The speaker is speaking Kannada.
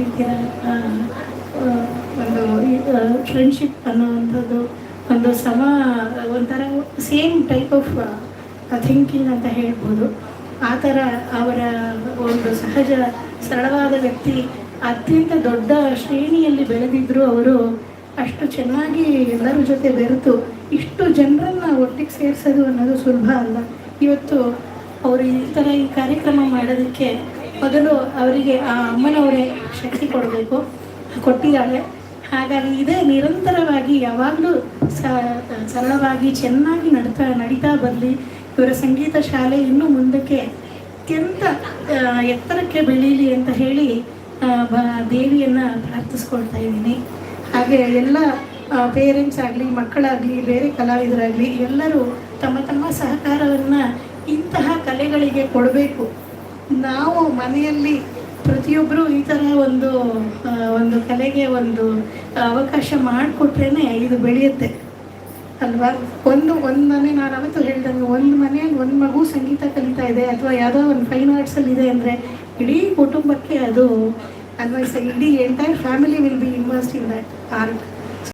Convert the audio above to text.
ರೀತಿಯ ಒಂದು ಫ್ರೆಂಡ್ಶಿಪ್ ಅನ್ನೋವಂಥದ್ದು ಒಂದು ಒಂಥರ ಸೇಮ್ ಟೈಪ್ ಆಫ್ ಥಿಂಕಿಂಗ್ ಅಂತ ಹೇಳ್ಬೋದು. ಆ ಥರ ಅವರ ಒಂದು ಸಹಜ ಸರಳವಾದ ವ್ಯಕ್ತಿ. ಅತ್ಯಂತ ದೊಡ್ಡ ಶ್ರೇಣಿಯಲ್ಲಿ ಬೆಳೆದಿದ್ದರು ಅವರು. ಅಷ್ಟು ಚೆನ್ನಾಗಿ ಎಲ್ಲರ ಜೊತೆ ಬೆರೆತು ಇಷ್ಟು ಜನರನ್ನು ಒಟ್ಟಿಗೆ ಸೇರಿಸೋದು ಅನ್ನೋದು ಸುಲಭ ಅಲ್ಲ. ಇವತ್ತು ಅವರು ಈ ಥರ ಈ ಕಾರ್ಯಕ್ರಮ ಮಾಡೋದಕ್ಕೆ ಮೊದಲು ಅವರಿಗೆ ಆ ಅಮ್ಮನವರೇ ಶಕ್ತಿ ಕೊಡಬೇಕು, ಕೊಟ್ಟಿದ್ದಾಳೆ. ಹಾಗಾಗಿ ಇದೇ ನಿರಂತರವಾಗಿ ಯಾವಾಗಲೂ ಸರಳವಾಗಿ ಚೆನ್ನಾಗಿ ನಡೀತಾ ಬರಲಿ. ಇವರ ಸಂಗೀತ ಶಾಲೆ ಇನ್ನೂ ಮುಂದಕ್ಕೆ ಅತ್ಯಂತ ಎತ್ತರಕ್ಕೆ ಬೆಳೀಲಿ ಅಂತ ಹೇಳಿ ದೇವಿಯನ್ನು ಪ್ರಾರ್ಥಿಸ್ಕೊಳ್ತಾ ಇದ್ದೀನಿ. ಹಾಗೆ ಎಲ್ಲ ಪೇರೆಂಟ್ಸ್ ಆಗಲಿ, ಮಕ್ಕಳಾಗಲಿ, ಬೇರೆ ಕಲಾವಿದರಾಗಲಿ ಎಲ್ಲರೂ ತಮ್ಮ ತಮ್ಮ ಸಹಕಾರವನ್ನು ಇಂತಹ ಕಲೆಗಳಿಗೆ ಕೊಡಬೇಕು. ನಾವು ಮನೆಯಲ್ಲಿ ಪ್ರತಿಯೊಬ್ಬರು ಈ ಥರ ಒಂದು ಕಲೆಗೆ ಒಂದು ಅವಕಾಶ ಮಾಡಿಕೊಟ್ರೇ ಇದು ಬೆಳೆಯುತ್ತೆ ಅಲ್ವಾ. ಒಂದು ಮನೆ, ನಾನು ಅವತ್ತು ಹೇಳ್ದಂಗೆ, ಒಂದು ಮನೆಯಲ್ಲಿ ಒಂದು ಮಗು ಸಂಗೀತ ಕಲಿತಾ ಇದೆ ಅಥವಾ ಯಾವುದೋ ಒಂದು ಫೈನ್ ಆರ್ಟ್ಸಲ್ಲಿ ಇದೆ ಅಂದರೆ ಇಡೀ ಕುಟುಂಬಕ್ಕೆ ಅದು ಅನ್ವಯಿಸ, ಇಡೀ entire family will be involved in that art.